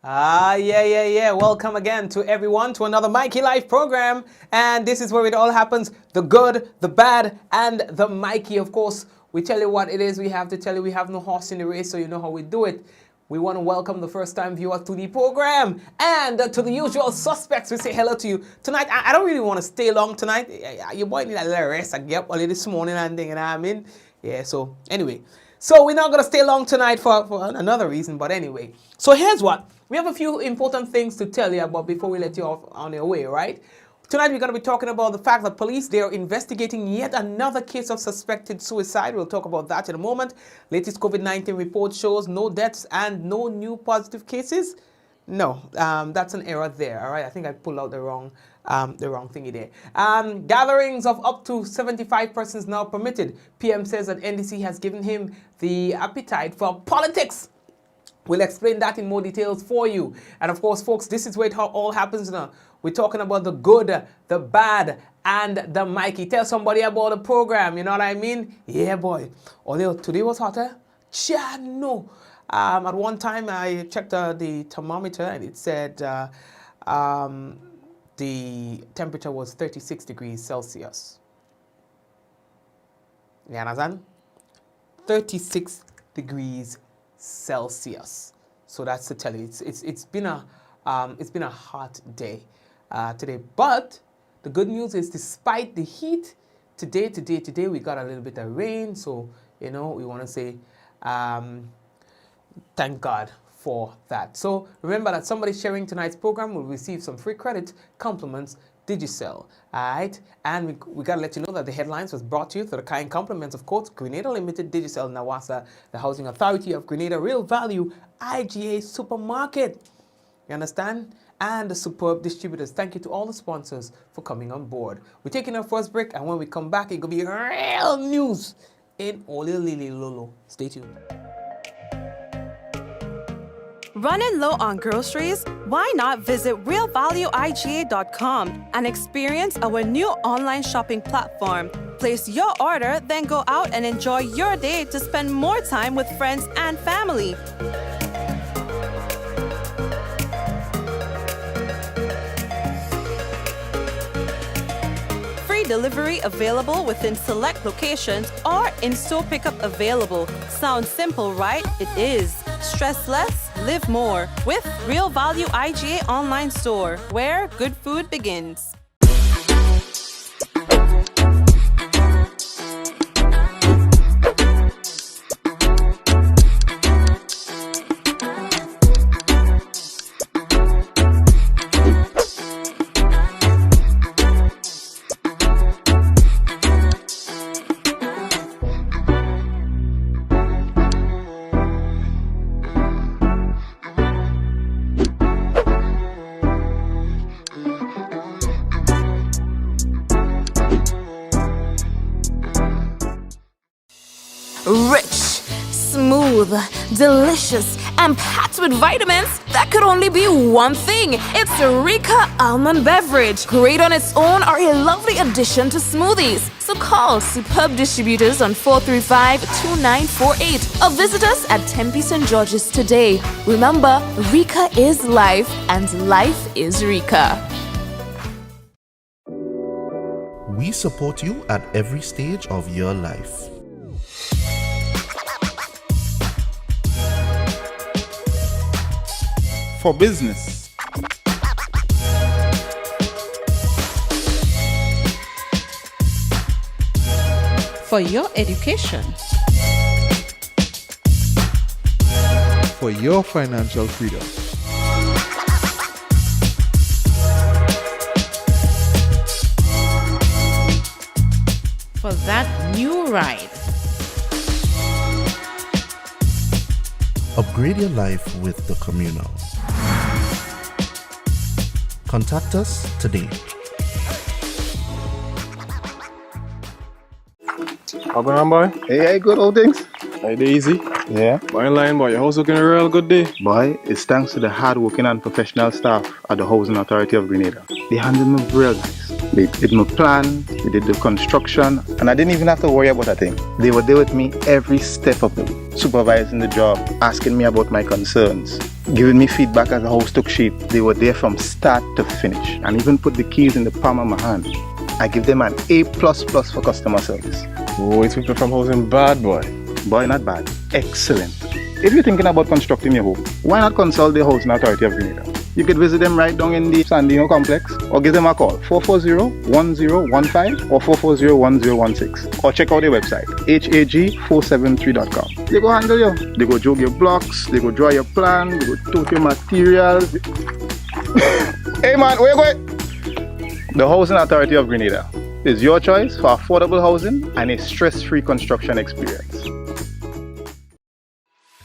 Yeah. Welcome again to everyone to another Mikey Life program. And this is where it all happens. The good, the bad, and the Mikey. Of course, we tell you what it is. We have to tell you we have no horse in the race, so you know how we do it. We want to welcome the first-time viewers to the program. And to the usual suspects, we say hello to you. Tonight, I don't really want to stay long tonight. Your boy need a little rest. I get up early this morning and thing, you know what I mean? Yeah, so anyway. So we're not going to stay long tonight for another reason, but anyway. So here's what. We have a few important things to tell you about before we let you off on your way, right? Tonight we're going to be talking about the fact that police, they are investigating yet another case of suspected suicide. We'll talk about that in a moment. Latest COVID-19 report shows no deaths and no new positive cases. No, that's an error there, all right? I think I pulled out the wrong thingy there. Gatherings of up to 75 persons now permitted. PM says that NDC has given him the appetite for politics. We'll explain that in more details for you. And of course, folks, this is where it all happens now. We're talking about the good, the bad, and the Mikey. Tell somebody about the program, you know what I mean? Yeah, boy. Although today was hotter, no. At one time, I checked the thermometer, and it said the temperature was 36 degrees Celsius. You understand? 36 degrees Celsius. So that's to tell you, it's been a hot day today. But the good news is, despite the heat, today we got a little bit of rain. So you know, we want to say thank God for that. So remember that somebody sharing tonight's program will receive some free credit, compliments, Digicel. Alright, and we gotta let you know that the headlines was brought to you through the kind compliments of course Grenada Limited, Digicel, Nawasa, the Housing Authority of Grenada, Real Value, IGA Supermarket. You understand? And the superb distributors. Thank you to all the sponsors for coming on board. We're taking our first break, and when we come back, it's gonna be real news in Oli Lili Lolo. Stay tuned. Running low on groceries? Why not visit realvalueiga.com and experience our new online shopping platform? Place your order, then go out and enjoy your day to spend more time with friends and family. Free delivery available within select locations or in-store pickup available. Sounds simple, right? It is. Stress less, live more with Real Value IGA online store, where good food begins. Rich, smooth, delicious, and packed with vitamins that could only be one thing. It's Rika Almond Beverage. Great on its own or a lovely addition to smoothies. So call Superb Distributors on 435-2948 or visit us at Tempe St. George's today. Remember, Rika is life and life is Rika. We support you at every stage of your life. For business, for your education, for your financial freedom, for that new ride. Upgrade your life with the Communal. Contact us today. How going on, boy? Hey, good old things. Hey, easy. Yeah. Boy in line, boy. Your house looking a real good day. Boy, it's thanks to the hard-working and professional staff at the Housing Authority of Grenada. They handled me real nice. They did my plan, they did the construction, and I didn't even have to worry about a thing. They were there with me every step of the way, supervising the job, asking me about my concerns. giving me feedback as a house took shape. They were there from start to finish and even put the keys in the palm of my hand. I give them an A++ for customer service. Oh, it's people from housing bad, boy. Boy, not bad. Excellent. If you're thinking about constructing your home, why not consult the Housing Authority of Grenada? You could visit them right down in the Sandino complex or give them a call 440-1015 or 440-1016 or check out their website hag473.com. They go handle you. They go jog your blocks, they go draw your plan, they go tote your materials. Hey man, where you going? The Housing Authority of Grenada is your choice for affordable housing and a stress-free construction experience.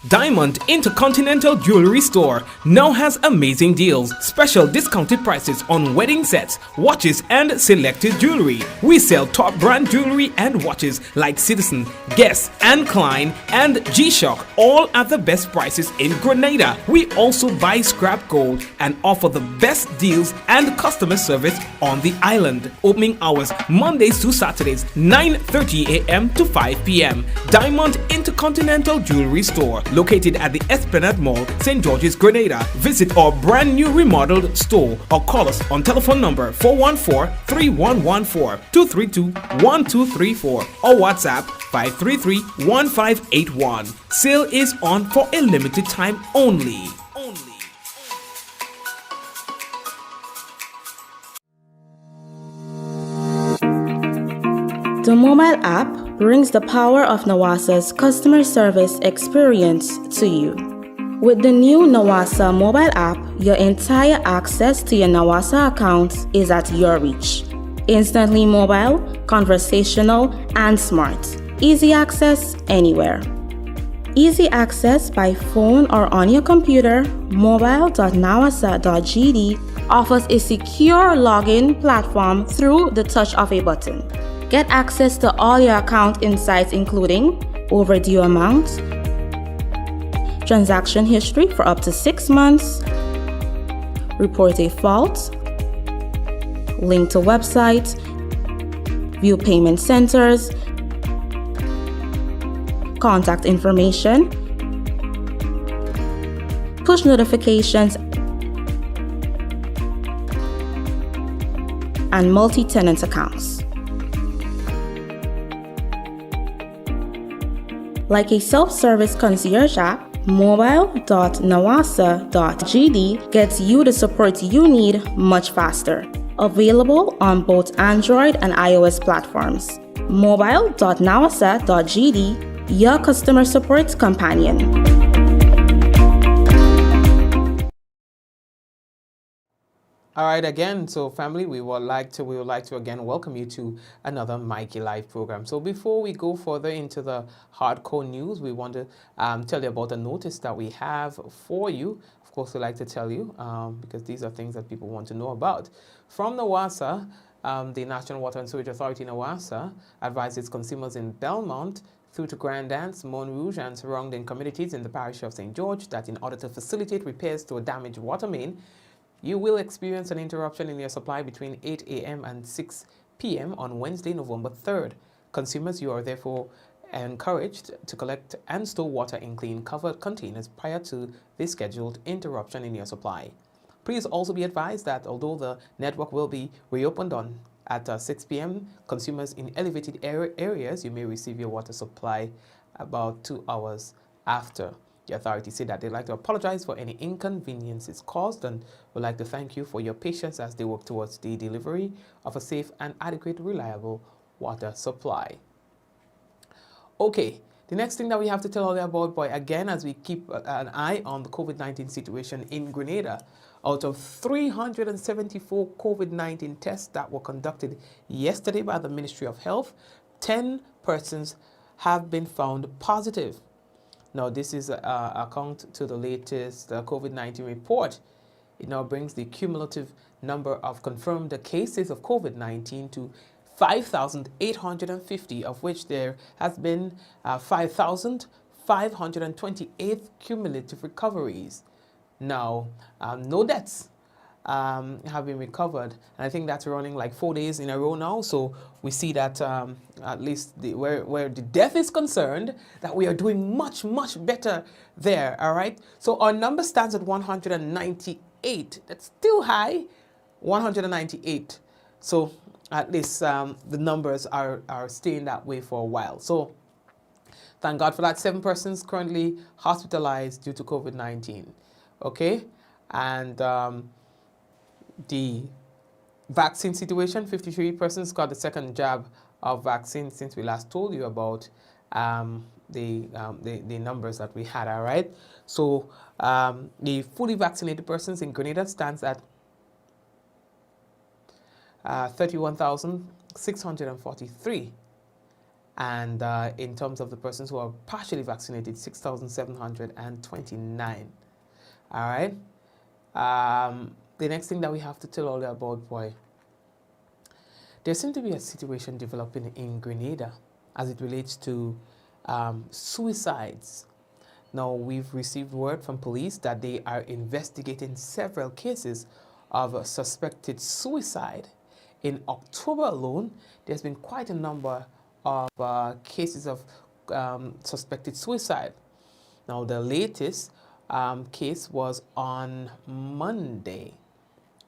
Diamond Intercontinental Jewelry Store now has amazing deals, special discounted prices on wedding sets, watches and selected jewelry. We sell top brand jewelry and watches like Citizen, Guess and Klein and G-Shock, all at the best prices in Grenada. We also buy scrap gold and offer the best deals and customer service on the island. Opening hours Mondays to Saturdays 9:30 a.m. to 5 p.m. Diamond Intercontinental Jewelry Store, located at the Esplanade Mall, St. George's, Grenada. Visit our brand new remodeled store or call us on telephone number 414-3114, 232-1234 or WhatsApp 533-1581. Sale is on for a limited time only. The mobile app brings the power of Nawasa's customer service experience to you. With the new Nawasa mobile app, your entire access to your Nawasa account is at your reach. Instantly mobile, conversational, and smart. Easy access anywhere. Easy access by phone or on your computer, mobile.nawasa.gd offers a secure login platform through the touch of a button. Get access to all your account insights including overdue amounts, transaction history for up to 6 months, report a fault, link to website, view payment centers, contact information, push notifications, and multi-tenant accounts. Like a self-service concierge app, mobile.nawasa.gd gets you the support you need much faster. Available on both Android and iOS platforms. Mobile.nawasa.gd, your customer support companion. All right, again, so family, we would like to again welcome you to another Mikey Live program. So before we go further into the hardcore news, we want to tell you about a notice that we have for you. Of course, we like to tell you because these are things that people want to know about. From NAWASA, the National Water and Sewage Authority, NAWASA, advises consumers in Belmont through to Grand Anse, Montrouge, and surrounding communities in the parish of St. George that in order to facilitate repairs to a damaged water main, you will experience an interruption in your supply between 8 a.m. and 6 p.m. on Wednesday, November 3rd. Consumers, you are therefore encouraged to collect and store water in clean covered containers prior to the scheduled interruption in your supply. Please also be advised that although the network will be reopened at 6 p.m., consumers in elevated areas, you may receive your water supply about 2 hours after. The authority said that they'd like to apologize for any inconveniences caused and would like to thank you for your patience as they work towards the delivery of a safe and adequate, reliable water supply. Okay, the next thing that we have to tell you about, boy, again, as we keep an eye on the COVID-19 situation in Grenada, out of 374 COVID-19 tests that were conducted yesterday by the Ministry of Health, 10 persons have been found positive. Now, this is account to the latest COVID-19 report. It now brings the cumulative number of confirmed cases of COVID-19 to 5,850, of which there has been 5,528 cumulative recoveries. Now, no deaths have been recovered. And I think that's running like 4 days in a row now. So we see that at least where the death is concerned, that we are doing much, much better there, all right? So our number stands at 198. That's still high, 198. So at least the numbers are staying that way for a while. So thank God for that. 7 persons currently hospitalized due to COVID-19, okay? And the vaccine situation, 53 persons got the second jab of vaccine since we last told you about the numbers that we had, all right? So the fully vaccinated persons in Grenada stands at 31,643. And in terms of the persons who are partially vaccinated, 6,729. All right? The next thing that we have to tell all about, boy, there seems to be a situation developing in Grenada as it relates to suicides. Now, we've received word from police that they are investigating several cases of suspected suicide. In October alone, there's been quite a number of cases of suspected suicide. Now, the latest case was on Monday.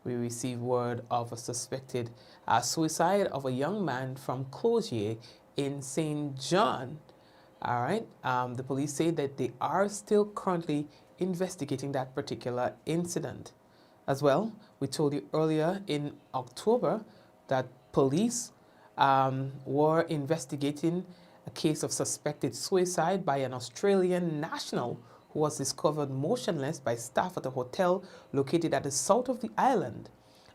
We received word of a suspected suicide of a young man from Closier in St. John. All right. The police say that they are still currently investigating that particular incident. As well, we told you earlier in October that police were investigating a case of suspected suicide by an Australian national who was discovered motionless by staff at a hotel located at the south of the island.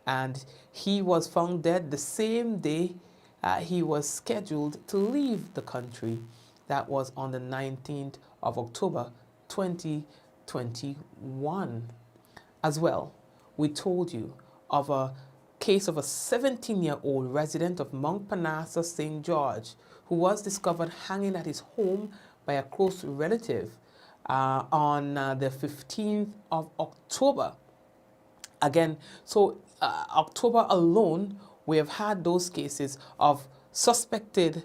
And he was found dead the same day he was scheduled to leave the country. That was on the 19th of October, 2021. As well, we told you of a case of a 17-year-old resident of Mount Panassa, St. George, who was discovered hanging at his home by a close relative on the 15th of October. Again, so October alone, we have had those cases of suspected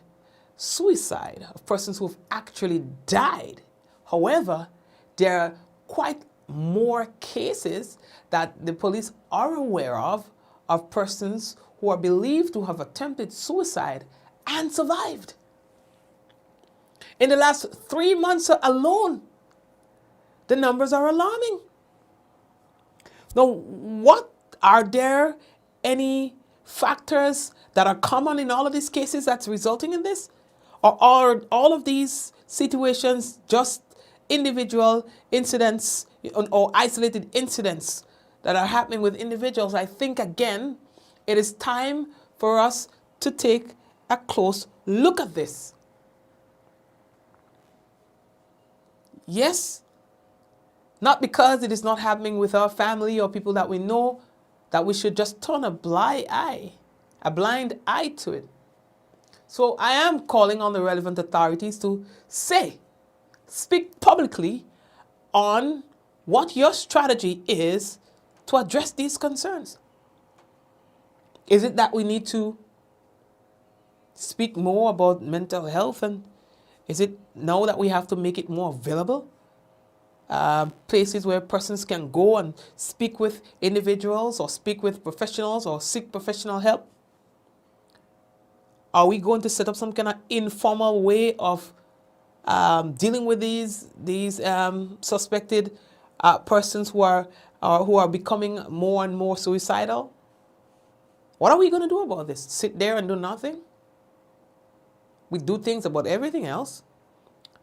suicide, of persons who have actually died. However, there are quite more cases that the police are aware of persons who are believed to have attempted suicide and survived. In the last 3 months alone, the numbers are alarming. Now, are there any factors that are common in all of these cases that's resulting in this? Or are all of these situations just individual incidents or isolated incidents that are happening with individuals? I think, again, it is time for us to take a close look at this. Yes, not because it is not happening with our family or people that we know, that we should just turn a blind eye to it. So I am calling on the relevant authorities to speak publicly on what your strategy is to address these concerns. Is it that we need to speak more about mental health, and is it now that we have to make it more available? Places where persons can go and speak with individuals or speak with professionals or seek professional help? Are we going to set up some kind of informal way of dealing with these suspected persons who are becoming more and more suicidal? What are we going to do about this? Sit there and do nothing? We do things about everything else.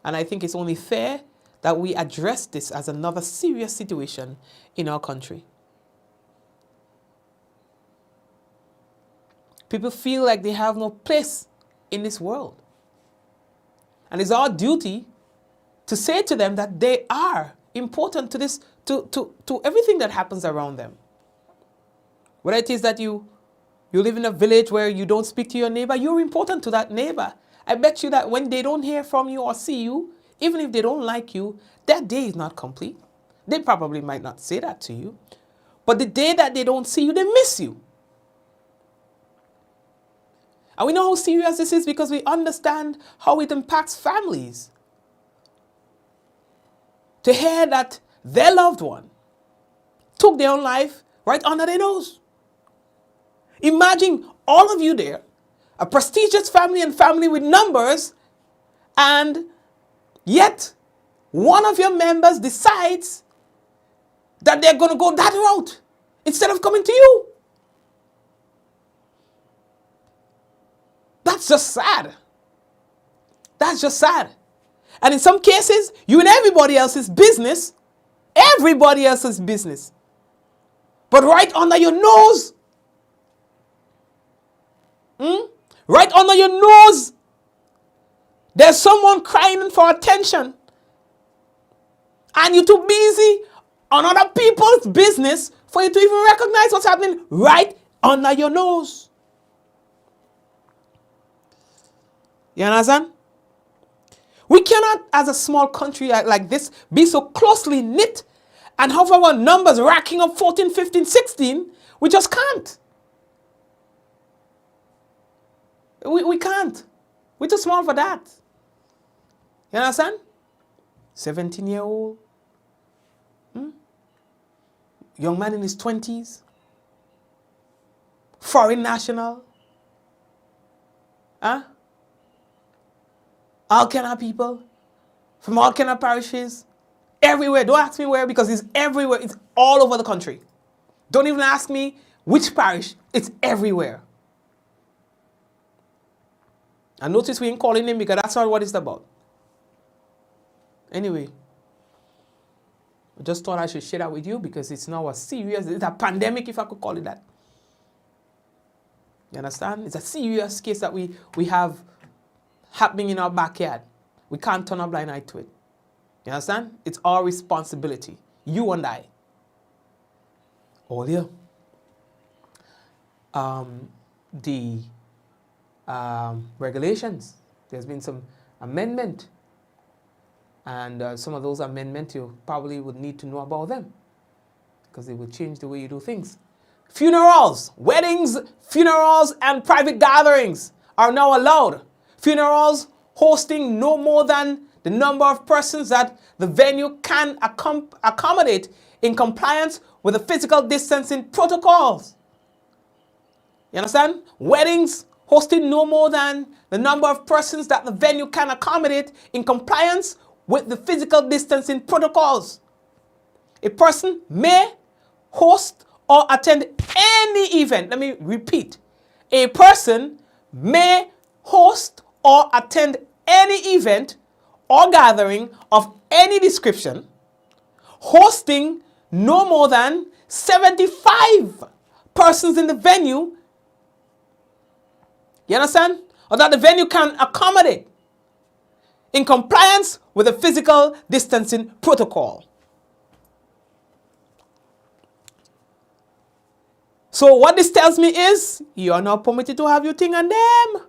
And I think it's only fair that we address this as another serious situation in our country. People feel like they have no place in this world. And it's our duty to say to them that they are important to this, to everything that happens around them. Whether it is that you live in a village where you don't speak to your neighbor, you're important to that neighbor. I bet you that when they don't hear from you or see you, even if they don't like you, that day is not complete. They probably might not say that to you. But the day that they don't see you, they miss you. And we know how serious this is because we understand how it impacts families. To hear that their loved one took their own life right under their nose. Imagine all of you there, a prestigious family and family with numbers, and yet one of your members decides that they're going to go that route instead of coming to you. That's just sad. That's just sad. And in some cases, you in everybody else's business. Everybody else's business. But right under your nose. Right under your nose. There's someone crying for attention. And you're too busy on other people's business for you to even recognize what's happening right under your nose. You understand? We cannot, as a small country like this, be so closely knit and have our numbers racking up 14, 15, 16. We just can't. We can't. We're too small for that. You understand? 17-year-old. Young man in his 20s. Foreign national. All kind of people. From all kind of parishes. Everywhere. Don't ask me where because it's everywhere. It's all over the country. Don't even ask me which parish. It's everywhere. And notice we ain't calling him because that's not what it's about. Anyway. I just thought I should share that with you because it's now it's a pandemic, if I could call it that. You understand? It's a serious case that we have happening in our backyard. We can't turn a blind eye to it. You understand? It's our responsibility. You and I. Earlier, the regulations, there's been some amendment. And some of those amendments, you probably would need to know about them because they will change the way you do things. Funerals, weddings, funerals, and private gatherings are now allowed. Funerals hosting no more than the number of persons that the venue can accommodate in compliance with the physical distancing protocols. You understand? Weddings hosting no more than the number of persons that the venue can accommodate in compliance with the physical distancing protocols. A person may host or attend any event. Let me repeat. A person may host or attend any event or gathering of any description, hosting no more than 75 persons in the venue. You understand? Or that the venue can accommodate in compliance with the physical distancing protocol. So what this tells me is, you are not permitted to have your thing on them.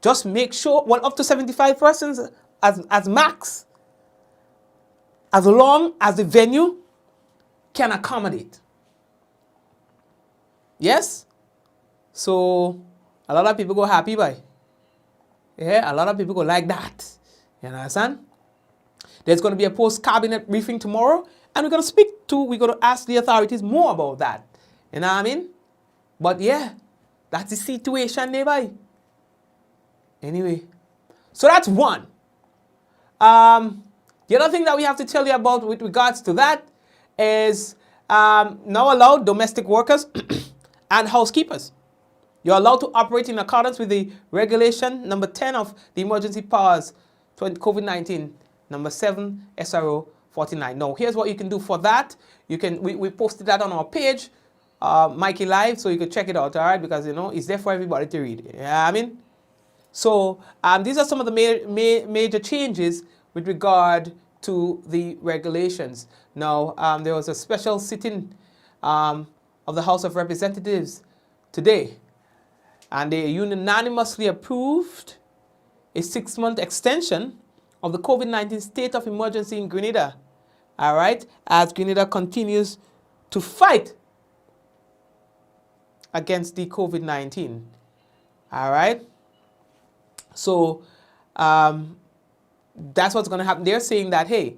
Just make sure, well, up to 75 persons as max, as long as the venue can accommodate. Yes? So, a lot of people go happy by. Yeah, a lot of people go like that. You understand? There's going to be a post-cabinet briefing tomorrow, and we're going to ask the authorities more about that. You know what I mean? But yeah, that's the situation nearby. Anyway, so that's one. The other thing that we have to tell you about with regards to that is now allowed domestic workers and housekeepers. You're allowed to operate in accordance with the regulation number 10 of the Emergency Powers COVID-19, number 7 SRO 49. Now, here's what you can do for that. You can we posted that on our page, Mikey Live, so you can check it out, all right? Because, you know, it's there for everybody to read. You know what I mean? So, these are some of the major changes with regard to the regulations. Now, there was a special sitting of the House of Representatives today, and they unanimously approved a 6-month extension of the COVID-19 state of emergency in Grenada, all right, as Grenada continues to fight against the COVID-19. All right? So that's what's going to happen. They're saying that, hey,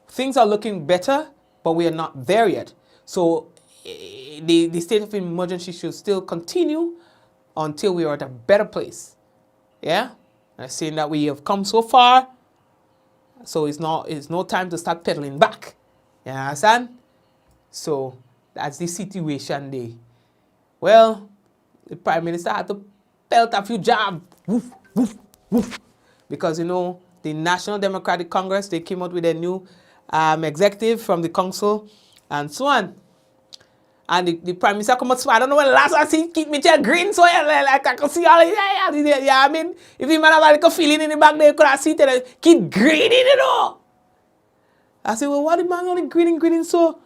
things are looking better, but we are not there yet. So the state of emergency should still continue until we are at a better place. Yeah? I'm saying that we have come so far, so it's no time to start pedaling back. You understand? So that's the situation there. Well, the Prime Minister had to pelt a few jabs. Woof, woof, woof. Because, you know, the National Democratic Congress, they came out with a new executive from the council and so on. And the Prime Minister come out, so I don't know when the last I see keep me chair green, so like I can see all the, yeah, I mean, if the man have like a feeling in the back there, you could have seen it, keep greening it all. I said, well, what the man only greening, so?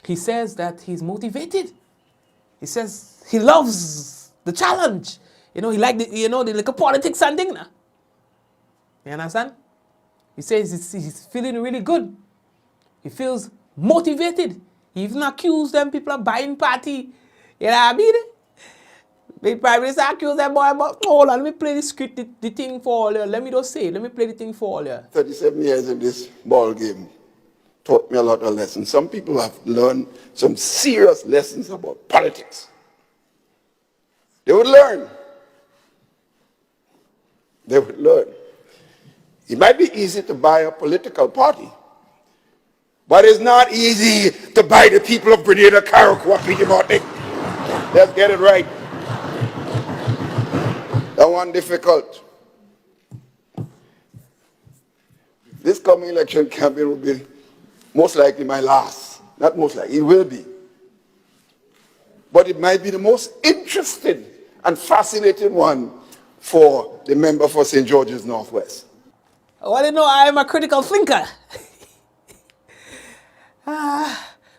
He says that he's motivated. He says he loves the challenge. You know, he like the, you know, the little politics and thing now. You understand? He says he's feeling really good. He feels motivated. He even accused them people of buying party. You know what I mean? The Prime Minister accused them, boy, but hold on, let me play the script, the thing for all you. Let me just say, let me play the thing for all you. 37 years in this ball game taught me a lot of lessons. Some people have learned some serious lessons about politics. They would learn. They would learn. It might be easy to buy a political party, but it's not easy to buy the people of Grenada, Carriacou, Pidgin Martinique. Let's get it right. That one difficult. This coming election campaign will be most likely my last. Not most likely, it will be. But it might be the most interesting and fascinating one for the member for St. George's Northwest. Well, you know, I am a critical thinker.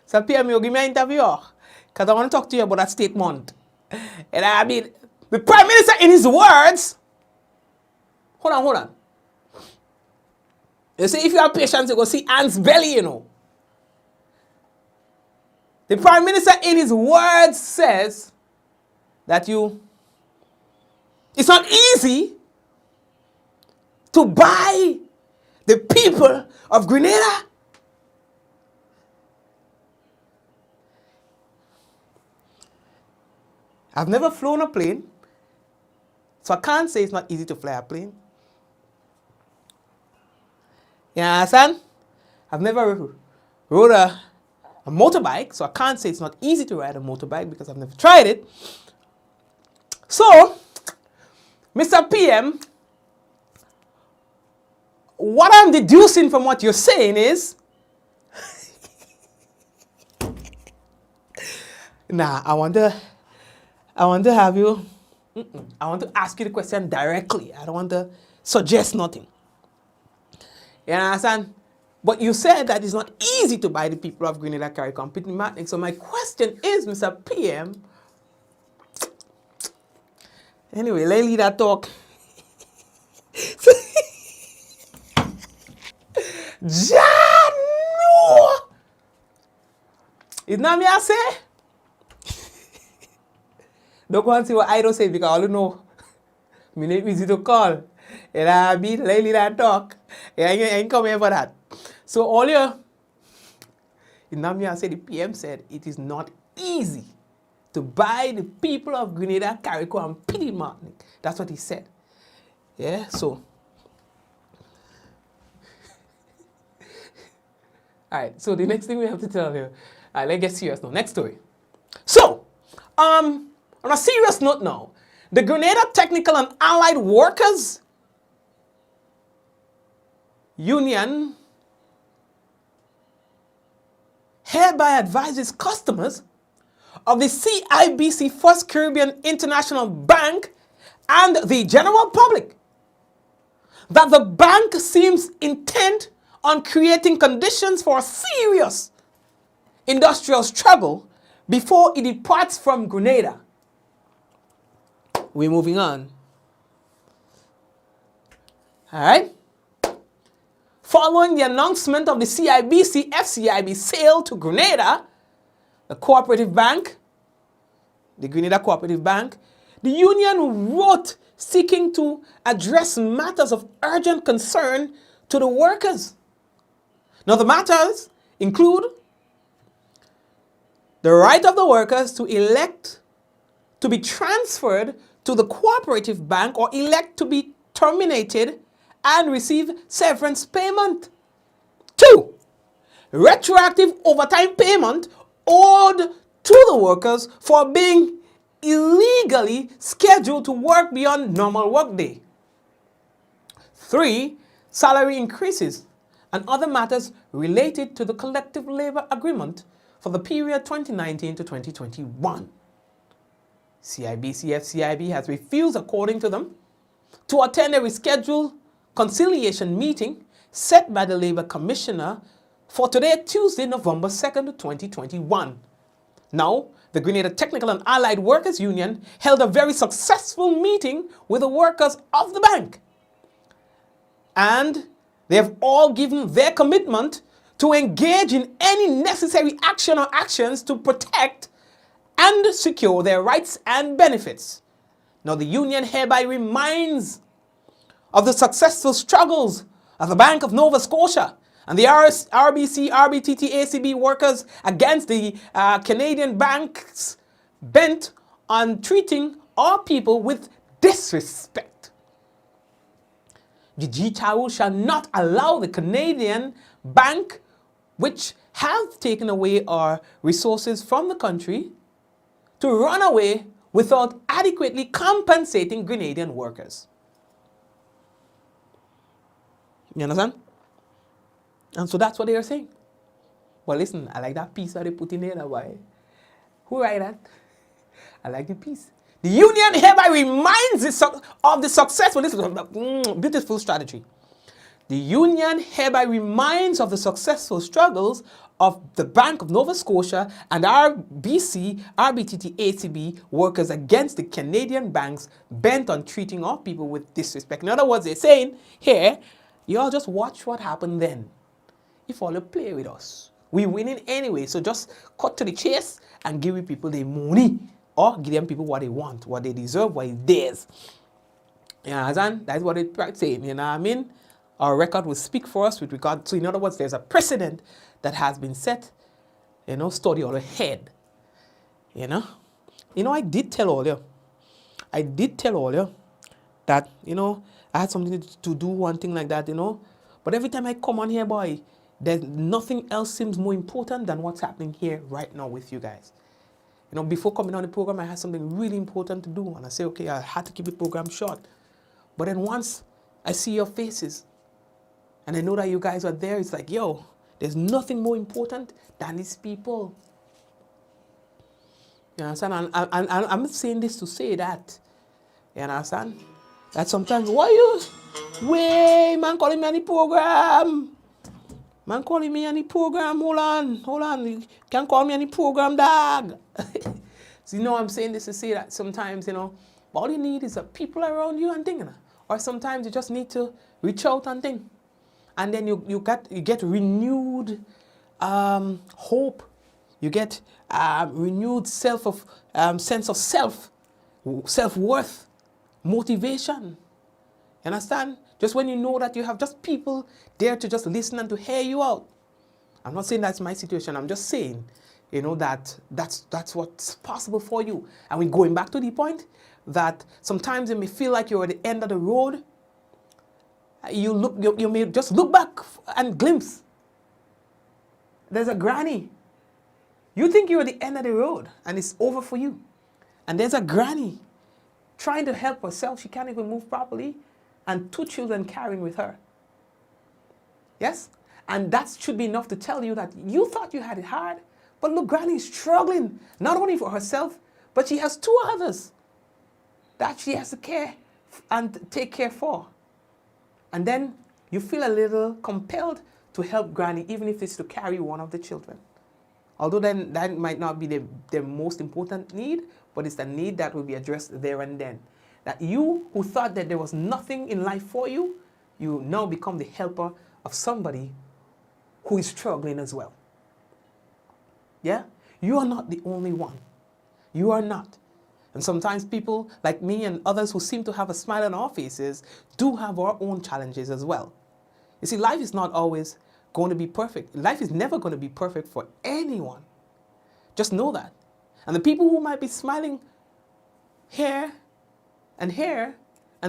So PM, you give me an interview, because I want to talk to you about that statement. And I mean, the Prime Minister, in his words, hold on. You see, if you have patience, you go see ants' belly, you know. The Prime Minister, in his words, says that it's not easy to buy the people of Grenada. I've never flown a plane, so I can't say it's not easy to fly a plane. You understand? I've never rode a motorbike, so I can't say it's not easy to ride a motorbike because I've never tried it. So, Mr. PM, what I'm deducing from what you're saying is, nah, I want to have you, I want to ask you the question directly. I don't want to suggest nothing. You understand? But you said that it's not easy to buy the people of Grenada, Carriacou, and Pidgin Martinique. So my question is, Mr. PM, anyway, let's leave that talk. John, no! It's not me I say. Don't go and see what I don't say because I don't know. My name is easy to call. And I mean, let's leave that talk. I ain't come here for that. So all you, it's not me I say, the PM said it is not easy to buy the people of Grenada, Carriacou, and Pidgin Martinique. That's what he said. Yeah, so. Alright, so the next thing we have to tell you, let's get serious now. Next story. So, on a serious note now, the Grenada Technical and Allied Workers Union hereby advises customers of the Cibc Firstcaribbean International Bank and the general public that the bank seems intent on creating conditions for serious industrial struggle before it departs from Grenada. We're moving on. All right. following the announcement of the CIBC FCIB sale to Grenada, the cooperative bank, the Grenada Cooperative Bank, the union wrote seeking to address matters of urgent concern to the workers. Now, the matters include the right of the workers to elect to be transferred to the cooperative bank or elect to be terminated and receive severance payment. 2, retroactive overtime payment owed to the workers for being illegally scheduled to work beyond normal workday. 3, salary increases and other matters related to the collective labor agreement for the period 2019 to 2021. CIBC FCIB has refused, according to them, to attend a rescheduled conciliation meeting set by the Labor Commissioner for today, Tuesday, November 2nd, 2021. Now, the Grenada Technical and Allied Workers Union held a very successful meeting with the workers of the bank. And they have all given their commitment to engage in any necessary action or actions to protect and secure their rights and benefits. Now, the union hereby reminds of the successful struggles of the Bank of Nova Scotia and the RBC, RBTT, ACB workers against the Canadian banks bent on treating our people with disrespect. The GTAU shall not allow the Canadian bank, which have taken away our resources from the country, to run away without adequately compensating Grenadian workers. You understand? And so that's what they are saying. Well, listen, I like that piece that they put in there, boy. Who write that? I like the piece. The union hereby reminds of the successful, this is a beautiful strategy. The union hereby reminds of the successful struggles of the Bank of Nova Scotia and RBC, RBTT, ACB workers against the Canadian banks bent on treating our people with disrespect. In other words, they're saying here, you all just watch what happened then. If all you play with us, we winning anyway. So just cut to the chase and give people their money, or give them people what they want, what they deserve, what is theirs. You understand? That's what it's saying. You know what I mean? Our record will speak for us with regard to, in other words, there's a precedent that has been set. You know, study all ahead. You know, I did tell all you that, you know, I had something to do, one thing like that, you know. But every time I come on here, boy, there's nothing else seems more important than what's happening here right now with you guys. You know, before coming on the program, I had something really important to do. And I say, okay, I had to keep the program short. But then once I see your faces and I know that you guys are there, it's like, yo, there's nothing more important than these people. You understand? And I'm saying this to say that. You understand? That sometimes, why you? Wait, man calling me on the program. Man calling me on the program. Hold on. You can't call me on the program, dog. So, you know, I'm saying this to say that sometimes, you know, all you need is people around you and thing. Or sometimes you just need to reach out and thing. And then you get renewed hope. You get renewed sense of self-worth, motivation. You understand? Just when you know that you have just people there to just listen and to hear you out. I'm not saying that's my situation. I'm just saying, you know, that's what's possible for you. And we're going back to the point that sometimes you may feel like you're at the end of the road. You may just look back and glimpse. There's a granny. You think you're at the end of the road and it's over for you. And there's a granny trying to help herself. She can't even move properly. And 2 children carrying with her. Yes? And that should be enough to tell you that you thought you had it hard. But look, granny is struggling, not only for herself, but she has 2 others that she has to care and take care for. And then you feel a little compelled to help granny, even if it's to carry one of the children. Although then that might not be the most important need, but it's the need that will be addressed there and then. That you who thought that there was nothing in life for you, you now become the helper of somebody who is struggling as well. Yeah? You are not the only one. You are not. And sometimes people like me and others who seem to have a smile on our faces do have our own challenges as well. You see, life is not always going to be perfect. Life is never going to be perfect for anyone. Just know that. And the people who might be smiling here and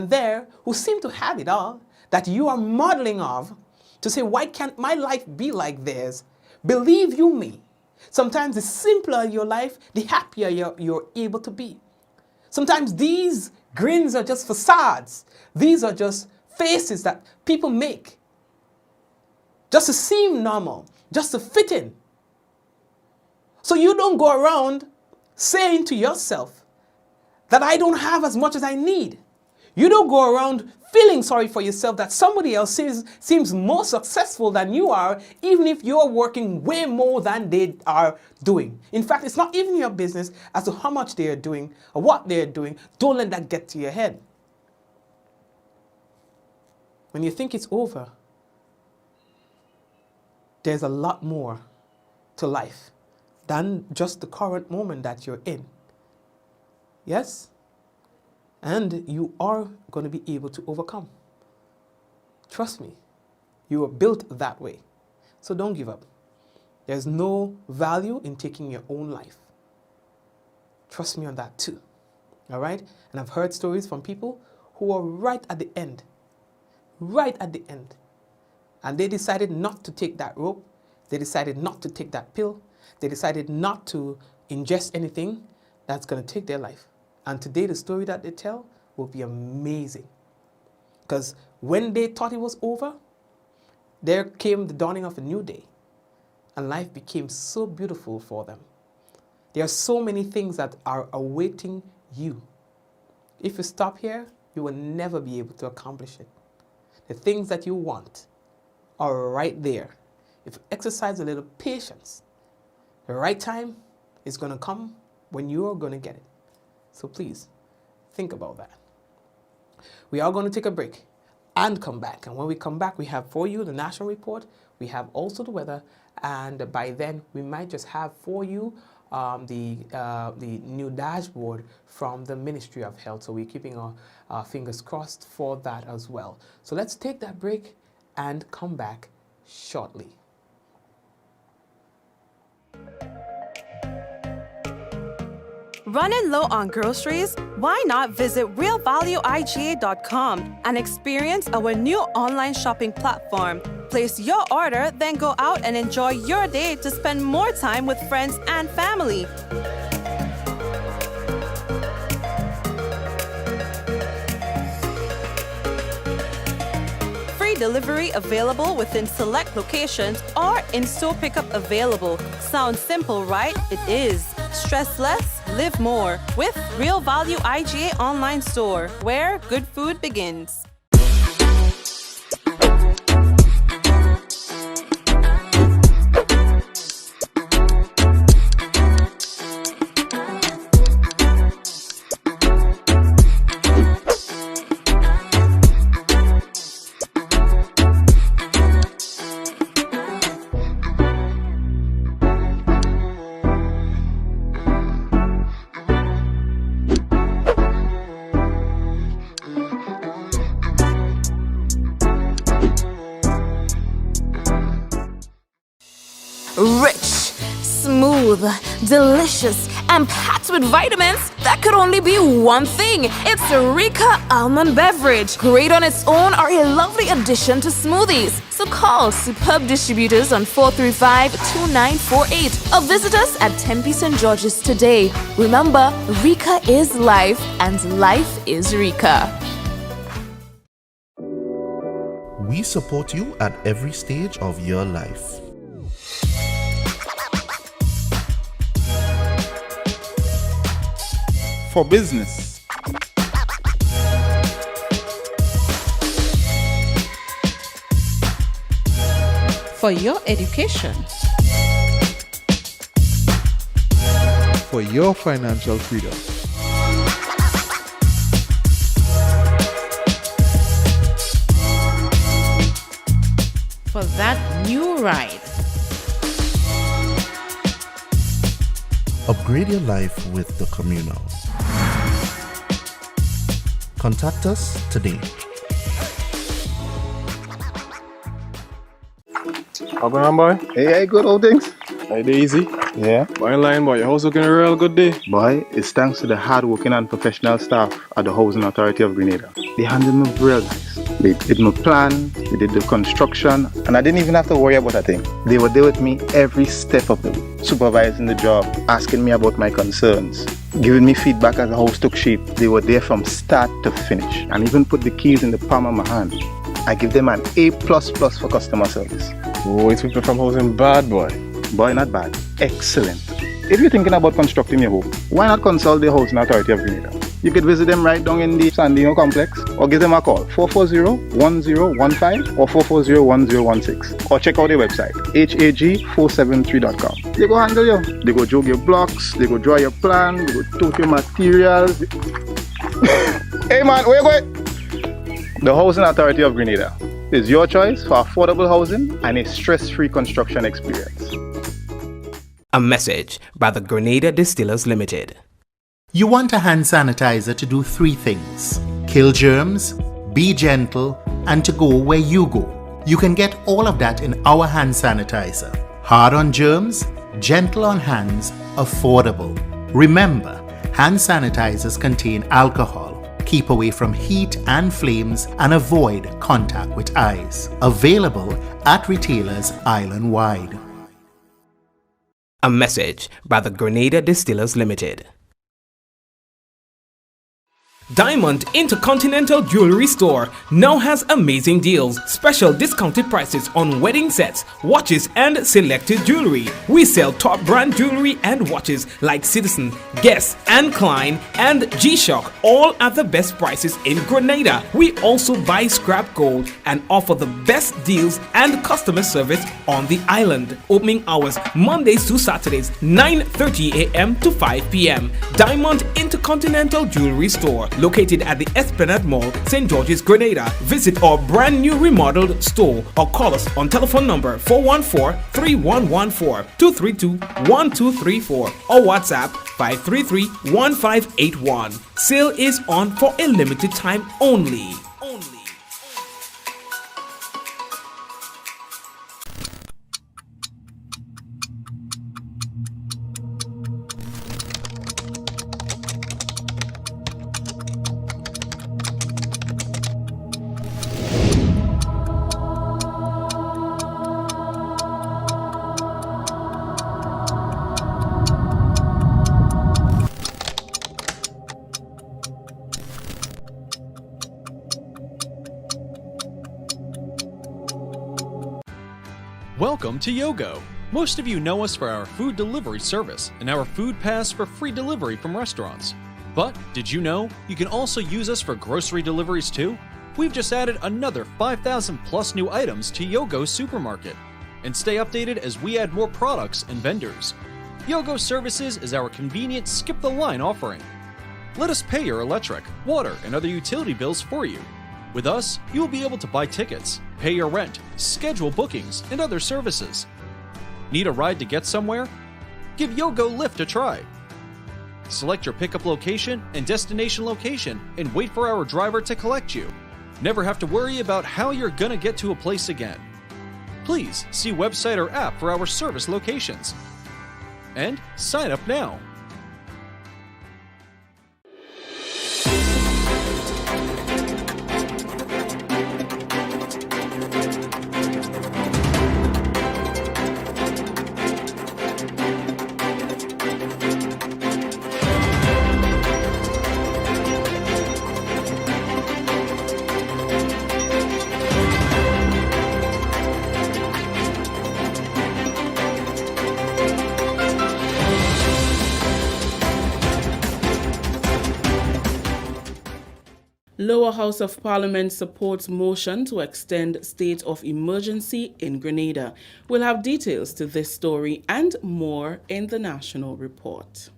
there, who seem to have it all, that you are modeling of, to say, why can't my life be like theirs? Believe you me, sometimes the simpler your life, the happier you're able to be. Sometimes these grins are just facades. These are just faces that people make just to seem normal, just to fit in. So you don't go around saying to yourself that I don't have as much as I need. You don't go around feeling sorry for yourself that somebody else seems more successful than you are, even if you're working way more than they are doing. In fact, it's not even your business as to how much they are doing or what they're doing. Don't let that get to your head. When you think it's over, there's a lot more to life than just the current moment that you're in. Yes? And you are going to be able to overcome. Trust me, you were built that way. So don't give up. There's no value in taking your own life. Trust me on that too. All right? And I've heard stories from people who are right at the end. Right at the end. And they decided not to take that rope. They decided not to take that pill. They decided not to ingest anything that's going to take their life. And today the story that they tell will be amazing. Because when they thought it was over, there came the dawning of a new day. And life became so beautiful for them. There are so many things that are awaiting you. If you stop here, you will never be able to accomplish it. The things that you want are right there. If you exercise a little patience, the right time is going to come when you are going to get it. So please, think about that. We are going to take a break and come back. And when we come back, we have for you the national report. We have also the weather. And by then, we might just have for you the new dashboard from the Ministry of Health. So we're keeping our fingers crossed for that as well. So let's take that break and come back shortly. Running low on groceries? Why not visit realvalueiga.com and experience our new online shopping platform? Place your order, then go out and enjoy your day to spend more time with friends and family. Free delivery available within select locations or in-store pickup available. Sounds simple, right? It is. Stress less, live more with Real Value IGA online store, where good food begins. Rich, smooth, delicious, and packed with vitamins that could only be one thing. It's Rika Almond Beverage. Great on its own or a lovely addition to smoothies. So call Superb Distributors on 435-2948 or visit us at Tempe St. George's today. Remember, Rika is life and life is Rika. We support you at every stage of your life. For business, For your education. for your financial freedom. that new ride. Upgrade your life with the Communal. Contact us today. How going on, boy? Hey, good old things. Hey, easy. Yeah. Boy, in line, boy. Your house looking a real good day. Boy, it's thanks to the hard-working and professional staff at the Housing Authority of Grenada. They handled me real nice. They did my plan, they did the construction, and I didn't even have to worry about a thing. They were there with me every step of the way, supervising the job, asking me about my concerns, giving me feedback as the house took shape. They were there from start to finish, and even put the keys in the palm of my hand. I give them an A++ for customer service. Boy, people from housing bad, boy. Boy, not bad. Excellent. If you're thinking about constructing your home, why not consult the Housing Authority of Grenada? You could visit them right down in the Sandino complex, or give them a call 440-1015 or 440-1016, or check out their website hag473.com. They go handle you. They go jog your blocks, they go draw your plan, they go tote your materials. Hey man, where you going? The Housing Authority of Grenada is your choice for affordable housing and a stress-free construction experience. A message by the Grenada Distillers Limited. You want a hand sanitizer to do 3 things: kill germs, be gentle, and to go where you go. You can get all of that in our hand sanitizer. Hard on germs, gentle on hands, affordable. Remember, hand sanitizers contain alcohol. Keep away from heat and flames and avoid contact with eyes. Available at retailers island-wide. A message by the Grenada Distillers Limited. Diamond Intercontinental Jewelry Store now has amazing deals, special discounted prices on wedding sets, watches and selected jewelry. We sell top brand jewelry and watches like Citizen, Guess and Klein and G-Shock, all at the best prices in Grenada. We also buy scrap gold and offer the best deals and customer service on the island. Opening hours Mondays to Saturdays 9:30 a.m. to 5 p.m. Diamond Intercontinental Jewelry Store, located at the Esplanade Mall, St. George's, Grenada. Visit our brand new remodeled store or call us on telephone number 414-3114, 232-1234 or WhatsApp 533-1581. Sale is on for a limited time only. Welcome to Yogo. Most of you know us for our food delivery service and our food pass for free delivery from restaurants. But did you know you can also use us for grocery deliveries too? We've just added another 5,000 plus new items to Yogo Supermarket. And stay updated as we add more products and vendors. Yogo Services is our convenient skip the line offering. Let us pay your electric, water, and other utility bills for you. With us, you will be able to buy tickets, pay your rent, schedule bookings, and other services. Need a ride to get somewhere? Give Yogo Lyft a try. Select your pickup location and destination location and wait for our driver to collect you. Never have to worry about how you're gonna get to a place again. Please see website or app for our service locations. And sign up now. Lower House of Parliament supports motion to extend state of emergency in Grenada. We'll have details to this story and more in the national report.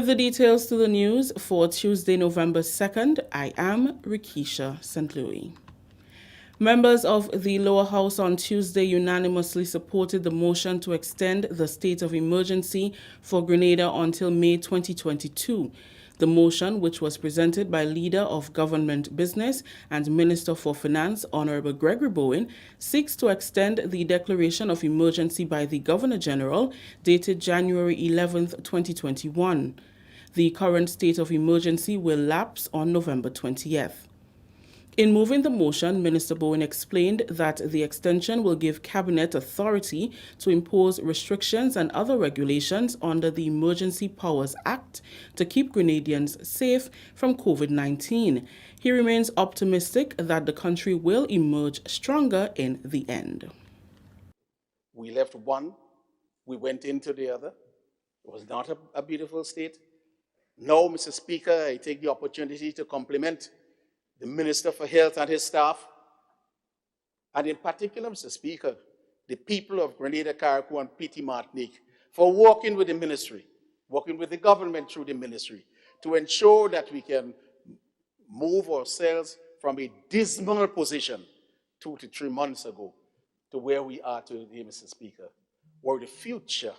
With the details to the news for Tuesday, November 2nd, I am Rikisha St. Louis. Members of the lower house on Tuesday unanimously supported the motion to extend the state of emergency for Grenada until May 2022. The motion, which was presented by Leader of Government Business and Minister for Finance, Honorable Gregory Bowen, seeks to extend the declaration of emergency by the Governor General, dated January 11, 2021. The current state of emergency will lapse on November 20th. In moving the motion, Minister Bowen explained that the extension will give Cabinet authority to impose restrictions and other regulations under the Emergency Powers Act to keep Grenadians safe from COVID-19. He remains optimistic that the country will emerge stronger in the end. We left one, we went into the other. It was not a beautiful state. Now, Mr. Speaker, I take the opportunity to compliment the Minister for Health and his staff, and in particular, Mr. Speaker, the people of Grenada, Carriacou, and Petit Martinique for working with the ministry, working with the government through the ministry to ensure that we can move ourselves from a dismal position 2 to 3 months ago to where we are today, Mr. Speaker, where the future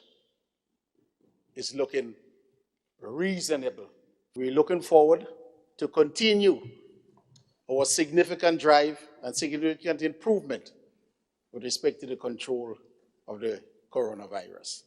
is looking reasonable. We're looking forward to continue our significant drive and significant improvement with respect to the control of the coronavirus.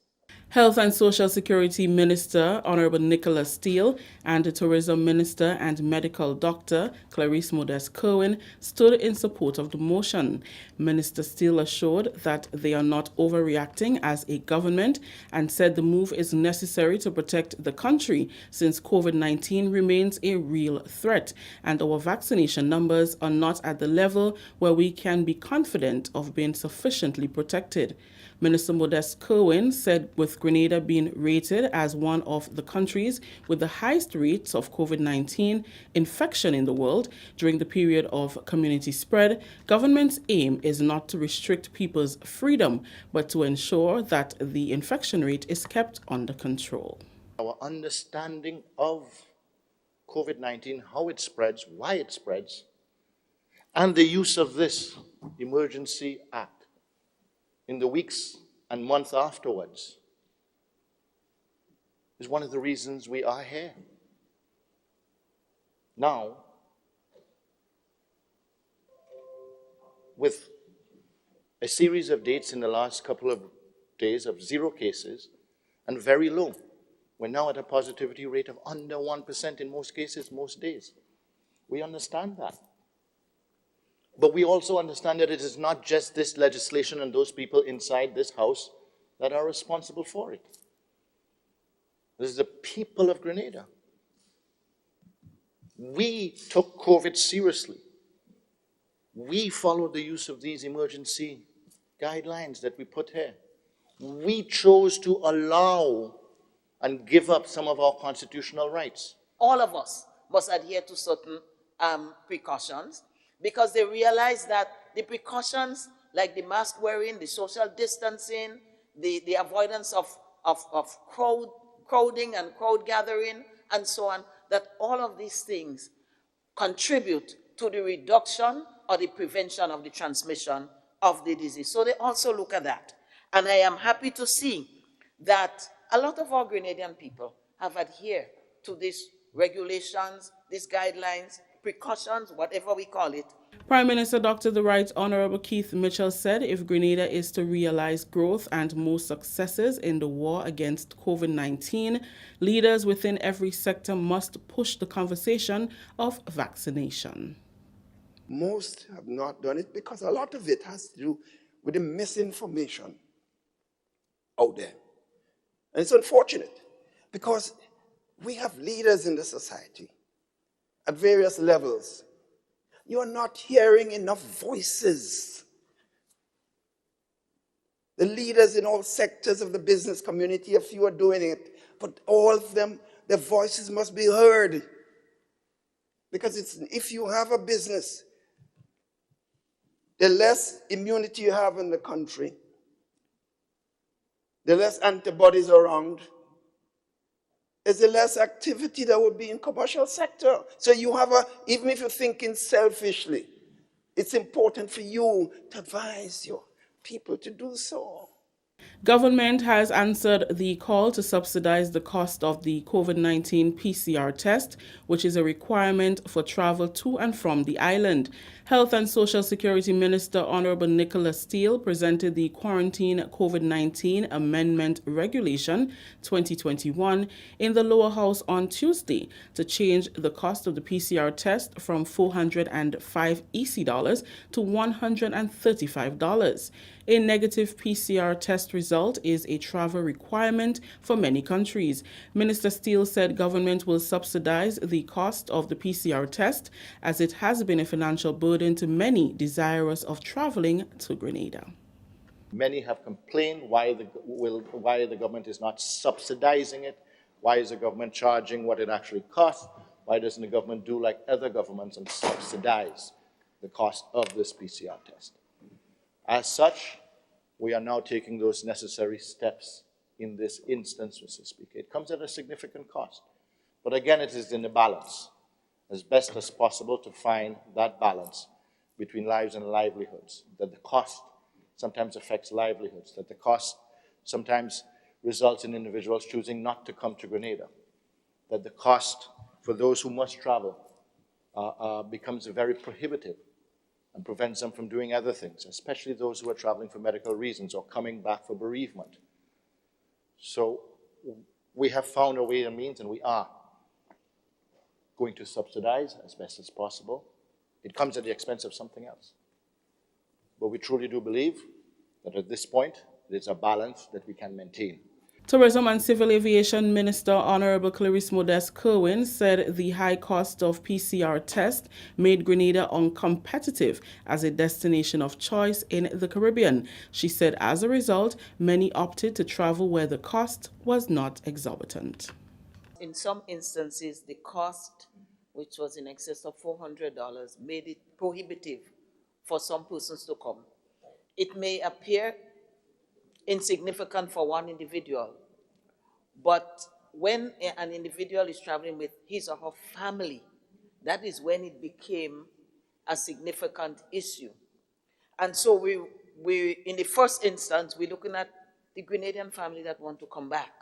Health and Social Security Minister Honorable Nicholas Steele and the Tourism Minister and Medical Doctor Clarice Modeste-Kerwin stood in support of the motion. Minister Steele assured that they are not overreacting as a government and said the move is necessary to protect the country since COVID-19 remains a real threat and our vaccination numbers are not at the level where we can be confident of being sufficiently protected. Minister Modeste-Kerwin said with Grenada being rated as one of the countries with the highest rates of COVID-19 infection in the world during the period of community spread, government's aim is not to restrict people's freedom, but to ensure that the infection rate is kept under control. Our understanding of COVID-19, how it spreads, why it spreads, and the use of this Emergency Act in the weeks and months afterwards is one of the reasons we are here. Now, with a series of dates in the last couple of days of 0 cases and very low, we're now at a positivity rate of under 1% in most cases, most days. We understand that. But we also understand that it is not just this legislation and those people inside this house that are responsible for it. This is the people of Grenada. We took COVID seriously. We followed the use of these emergency guidelines that we put here. We chose to allow and give up some of our constitutional rights. All of us must adhere to certain precautions, because they realize that the precautions like the mask wearing, the social distancing, the avoidance of crowding and crowd gathering, and so on, that all of these things contribute to the reduction or the prevention of the transmission of the disease. So they also look at that. And I am happy to see that a lot of our Grenadian people have adhered to these regulations, these guidelines, precautions, whatever we call it. Prime Minister Dr. The Right Honorable Keith Mitchell said if Grenada is to realize growth and more successes in the war against COVID-19, leaders within every sector must push the conversation of vaccination. Most have not done it because a lot of it has to do with the misinformation out there. And it's unfortunate because we have leaders in the society at various levels. You are not hearing enough voices. The leaders in all sectors of the business community, a few are doing it, but all of them, their voices must be heard. Because if you have a business, the less immunity you have in the country, the less antibodies around, is the less activity that would be in commercial sector. So you have even if you're thinking selfishly, it's important for you to advise your people to do so. Government has answered the call to subsidize the cost of the COVID-19 PCR test, which is a requirement for travel to and from the island. Health and Social Security Minister Honorable Nicholas Steele presented the Quarantine COVID-19 Amendment Regulation 2021 in the lower house on Tuesday to change the cost of the PCR test from $405 EC to $135. A negative PCR test result is a travel requirement for many countries. Minister Steele said government will subsidize the cost of the PCR test as it has been a financial burden to many desirous of traveling to Grenada. Many have complained why the government is not subsidizing it. Why is the government charging what it actually costs? Why doesn't the government do like other governments and subsidize the cost of this PCR test? As such, we are now taking those necessary steps in this instance, Mr. Speaker. It comes at a significant cost. But again, it is in the balance, as best as possible to find that balance between lives and livelihoods, that the cost sometimes affects livelihoods, that the cost sometimes results in individuals choosing not to come to Grenada, that the cost for those who must travel becomes very prohibitive and prevents them from doing other things, especially those who are traveling for medical reasons or coming back for bereavement. So we have found a way and means, and we are going to subsidize as best as possible. It comes at the expense of something else. But we truly do believe that at this point, there's a balance that we can maintain. Tourism and Civil Aviation Minister Honorable Clarice Modeste Kerwin said the high cost of PCR tests made Grenada uncompetitive as a destination of choice in the Caribbean. She said as a result, many opted to travel where the cost was not exorbitant. In some instances, the cost, which was in excess of $400, made it prohibitive for some persons to come. It may appear insignificant for one individual, but when an individual is traveling with his or her family, that is when it became a significant issue. And so we in the first instance, we're looking at the Grenadian family that want to come back,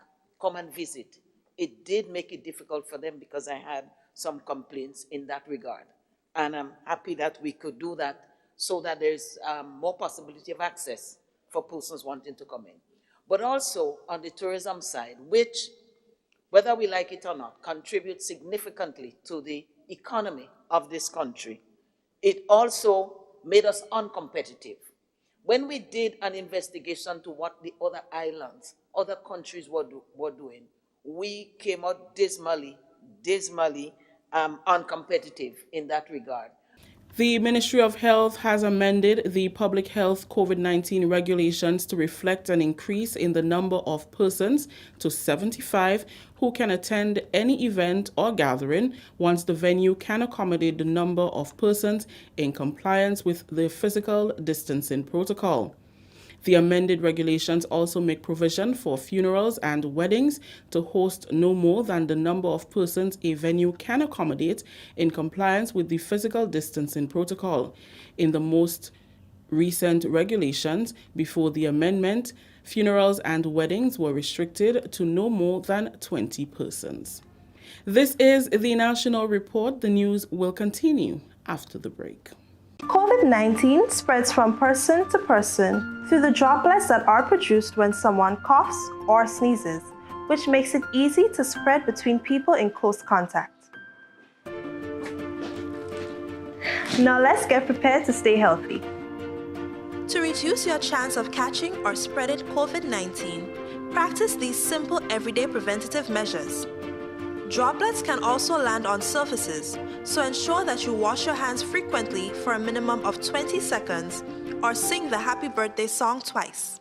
come and visit. It did make it difficult for them because I had some complaints in that regard. And I'm happy that we could do that so that there's more possibility of access for persons wanting to come in. But also on the tourism side, which, whether we like it or not, contributes significantly to the economy of this country, it also made us uncompetitive. When we did an investigation to what the other islands, other countries were doing, we came out dismally uncompetitive in that regard. The Ministry of Health has amended the public health COVID-19 regulations to reflect an increase in the number of persons to 75 who can attend any event or gathering once the venue can accommodate the number of persons in compliance with the physical distancing protocol. The amended regulations also make provision for funerals and weddings to host no more than the number of persons a venue can accommodate in compliance with the physical distancing protocol. In the most recent regulations before the amendment, funerals and weddings were restricted to no more than 20 persons. This is the National Report. The news will continue after the break. COVID-19 spreads from person to person through the droplets that are produced when someone coughs or sneezes, which makes it easy to spread between people in close contact. Now let's get prepared to stay healthy. To reduce your chance of catching or spreading COVID-19, practice these simple everyday preventative measures. Droplets can also land on surfaces, so ensure that you wash your hands frequently for a minimum of 20 seconds or sing the happy birthday song twice.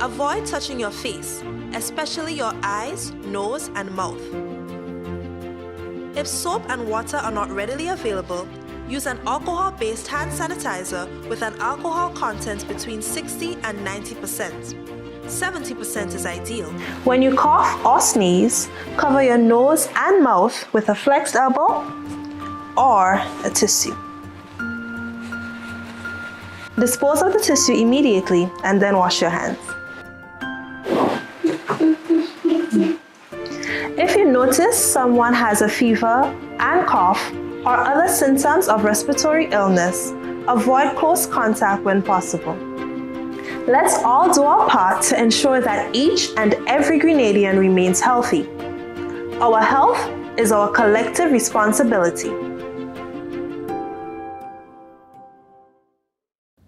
Avoid touching your face, especially your eyes, nose, and mouth. If soap and water are not readily available, use an alcohol-based hand sanitizer with an alcohol content between 60 and 90%. 70% is ideal. When you cough or sneeze, cover your nose and mouth with a flexed elbow or a tissue. Dispose of the tissue immediately and then wash your hands. If you notice someone has a fever and cough or other symptoms of respiratory illness, avoid close contact when possible. Let's all do our part to ensure that each and every Grenadian remains healthy. Our health is our collective responsibility.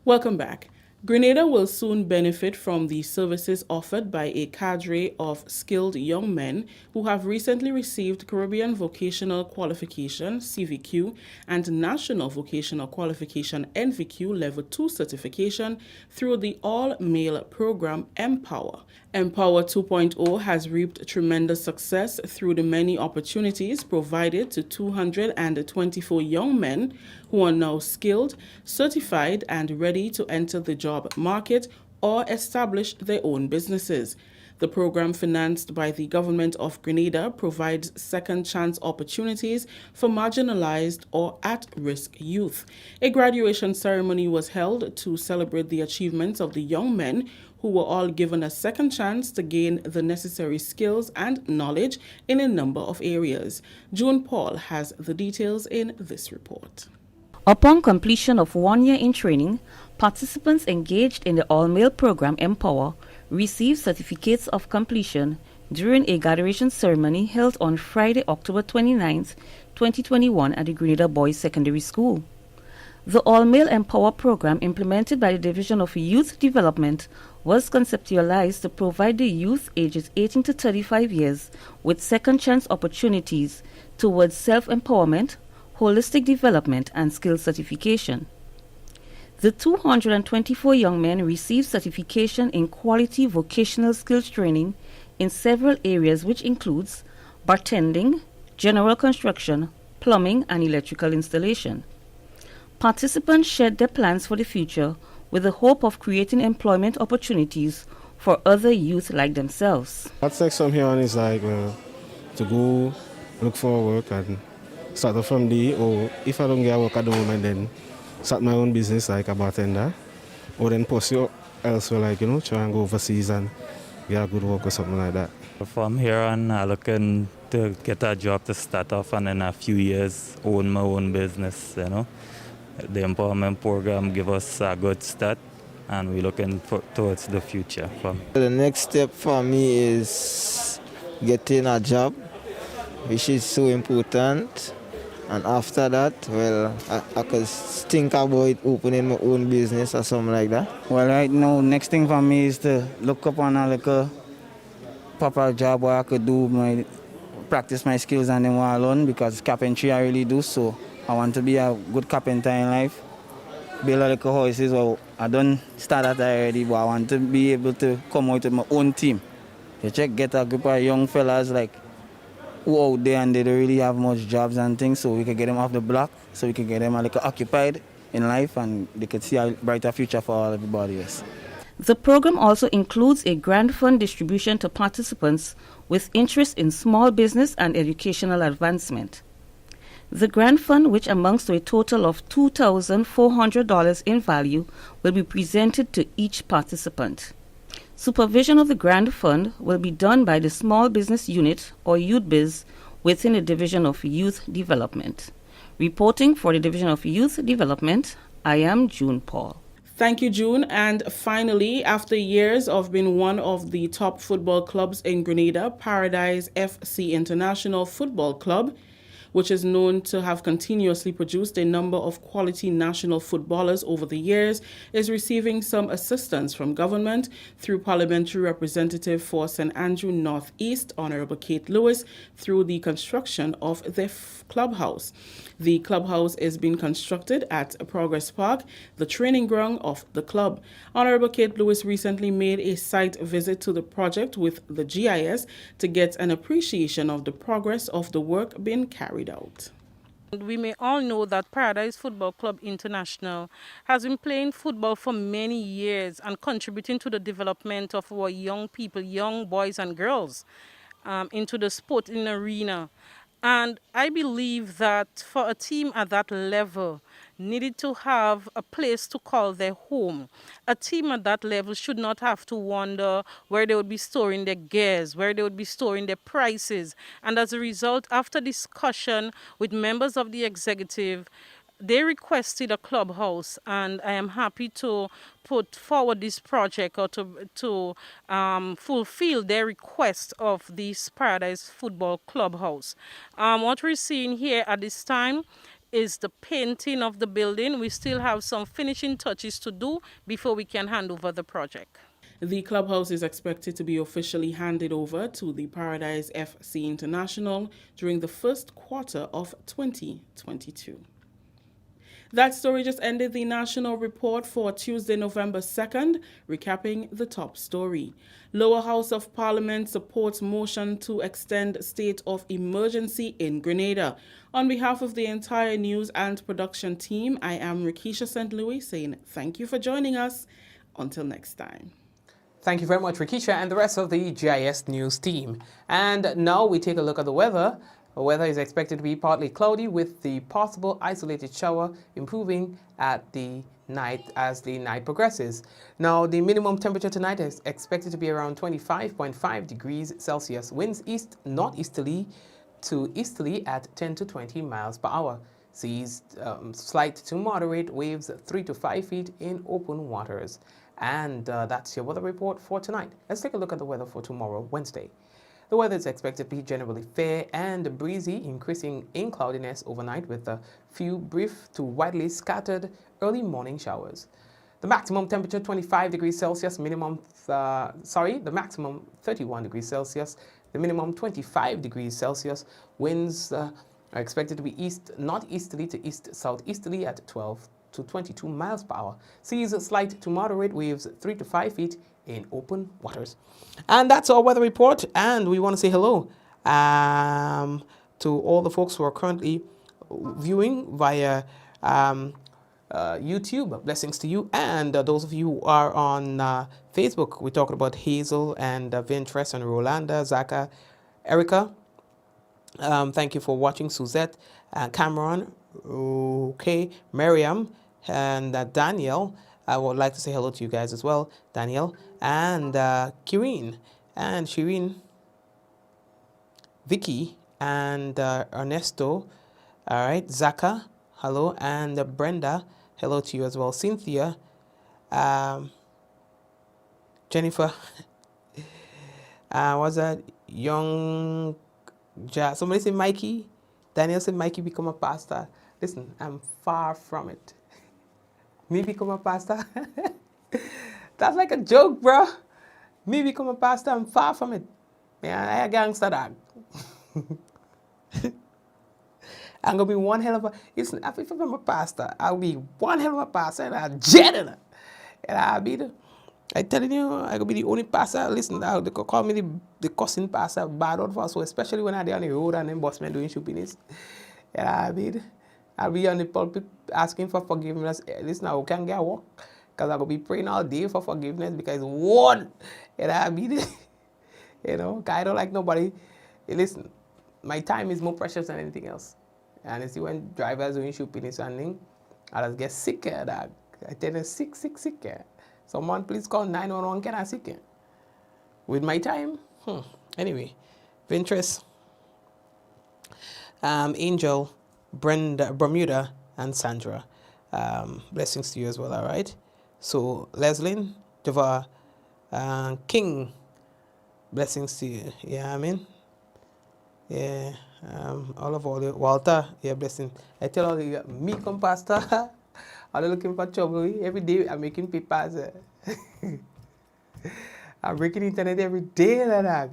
Welcome back. Grenada will soon benefit from the services offered by a cadre of skilled young men who have recently received Caribbean Vocational Qualification (CVQ) and National Vocational Qualification (NVQ) Level 2 certification through the all-male program Empower. Empower 2.0 has reaped tremendous success through the many opportunities provided to 224 young men who are now skilled, certified, and ready to enter the job market or establish their own businesses. The program, financed by the Government of Grenada, provides second chance opportunities for marginalized or at-risk youth. A graduation ceremony was held to celebrate the achievements of the young men who were all given a second chance to gain the necessary skills and knowledge in a number of areas. June Paul has the details in this report. Upon completion of 1 year in training, participants engaged in the all-male program Empower received certificates of completion during a graduation ceremony held on Friday, October 29, 2021 at the Grenada Boys Secondary School. The all-male Empower program, implemented by the Division of Youth Development, was conceptualized to provide the youth ages 18 to 35 years with second chance opportunities towards self-empowerment, holistic development, and skill certification. The 224 young men received certification in quality vocational skills training in several areas, which includes bartending, general construction, plumbing, and electrical installation. Participants shared their plans for the future with the hope of creating employment opportunities for other youth like themselves. What's next from here on is to go look for work and start off from there, or if I don't get work at the moment, then start my own business like a bartender, or then pursue elsewhere, try and go overseas and get a good work or something like that. From here on, I'm looking to get a job to start off and in a few years own my own business, The empowerment program give us a good start and we're looking towards the future. The next step for me is getting a job, which is so important. And after that, I could think about opening my own business or something like that. Well, right now, next thing for me is to look up on a proper job where I could practice my skills and then what I learn, because carpentry I really do, so I want to be a good carpenter in life. Build a little houses. Well, I don't start that already, but I want to be able to come out with my own team. Get a group of young fellas who out there and they don't really have much jobs and things, so we can get them off the block, so we can get them occupied in life and they can see a brighter future for everybody else. The program also includes a grant fund distribution to participants with interest in small business and educational advancement. The grant fund, which amounts to a total of $2,400 in value, will be presented to each participant. Supervision of the grant fund will be done by the Small Business Unit, or Youth Biz, within the Division of Youth Development. Reporting for the Division of Youth Development, I am June Paul. Thank you, June. And finally, after years of being one of the top football clubs in Grenada, Paradise FC International Football Club, which is known to have continuously produced a number of quality national footballers over the years, is receiving some assistance from government through Parliamentary Representative for St. Andrew North East, Honorable Kate Lewis, through the construction of their clubhouse. The clubhouse is being constructed at Progress Park, the training ground of the club. Honorable Kate Lewis recently made a site visit to the project with the GIS to get an appreciation of the progress of the work being carried out. We may all know that Paradise Football Club International has been playing football for many years and contributing to the development of our young people, young boys and girls, into the sporting arena. And I believe that for a team at that level, needed to have a place to call their home. A team at that level should not have to wonder where they would be storing their gears, where they would be storing their prices. And as a result, after discussion with members of the executive, they requested a clubhouse, and I am happy to put forward this project or to fulfill their request of this Paradise Football Clubhouse. What we're seeing here at this time is the painting of the building. We still have some finishing touches to do before we can hand over the project. The clubhouse is expected to be officially handed over to the Paradise FC International during the first quarter of 2022. That story just ended the national report for Tuesday, November 2nd, recapping the top story. Lower House of Parliament supports motion to extend state of emergency in Grenada. On behalf of the entire news and production team, I am Rikisha St. Louis saying thank you for joining us. Until next time. Thank you very much, Rikisha, and the rest of the GIS News team. And now we take a look at the weather. The weather is expected to be partly cloudy with the possible isolated shower improving at the night as the night progresses. Now, the minimum temperature tonight is expected to be around 25.5 degrees Celsius. Winds northeasterly to easterly at 10 to 20 miles per hour. Seas slight to moderate, waves 3 to 5 feet in open waters. And that's your weather report for tonight. Let's take a look at the weather for tomorrow, Wednesday. The weather is expected to be generally fair and breezy, increasing in cloudiness overnight with a few brief to widely scattered early morning showers. The maximum temperature 25 degrees Celsius, the maximum 31 degrees Celsius, the minimum 25 degrees Celsius. Winds are expected to be northeasterly to east-southeasterly at 12 to 22 miles per hour. Seas slight to moderate, waves 3 to 5 feet in open waters. And that's our weather report, and we want to say hello to all the folks who are currently viewing via YouTube. Blessings to you, and those of you who are on Facebook. We're talking about Hazel and Vintress and Rolanda, Zaka, Erica. Thank you for watching. Suzette, Cameron, okay, Miriam, and Daniel. I would like to say hello to you guys as well, Daniel, and Kireen, and Shireen, Vicky, and Ernesto, all right, Zaka, hello, and Brenda, hello to you as well, Cynthia, Jennifer, what's that, Young, somebody said Mikey, Daniel said Mikey become a pastor. Listen, I'm far from it. Me become a pastor? That's like a joke, bro. Me become a pastor, I'm far from it. Man, I a gangster dog. I'm gonna be one hell of a, listen, if I'm a pastor, I'll be one hell of a pastor and I'll jet in it. And I'll be I'm telling you, I'm gonna be the only pastor. Listen, they could call me the cussing pastor, bad out for, so especially when I'm on the road and then bossmen doing shopping. And I'll be on the pulpit asking for forgiveness. Listen, I can't get a walk because I'm going to be praying all day for forgiveness because one, and I'll be there. You know, I don't like nobody. Listen, my time is more precious than anything else. And you see when drivers doing shopping and something, I just get sicker, dog. I tell them sick. Someone please call 911, can I sick? With my time? Anyway, Vintress, Angel, Brenda, Bermuda, and Sandra. Blessings to you as well, all right? So, Leslyn, Java, King, blessings to you. Yeah, I mean? Yeah, all the Walter, yeah, blessing. I tell all you, me come pastor, I'm looking for trouble. Every day I'm making papers. I'm breaking internet every day, like that.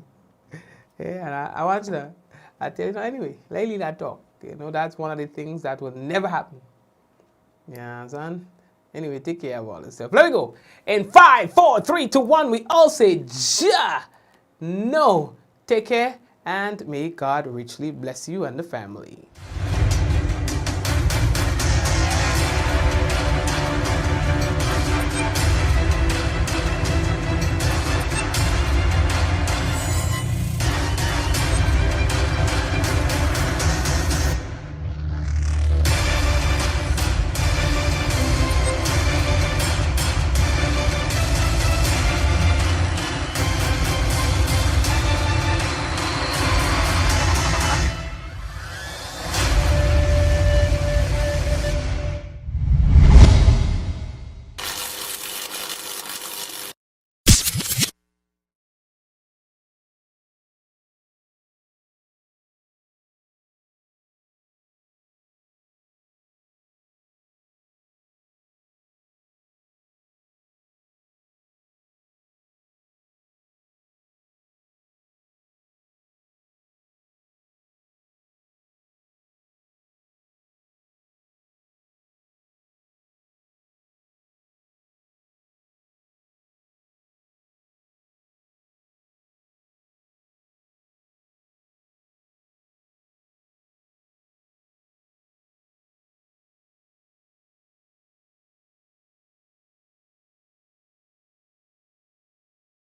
Yeah, and I want to. I tell you anyway, lately that talk. You know, that's one of the things that will never happen. Yeah, son. Anyway, take care of all this stuff. Let me go. In 5, 4, 3, 2, 1, we all say, Ja. No. Take care, and may God richly bless you and the family.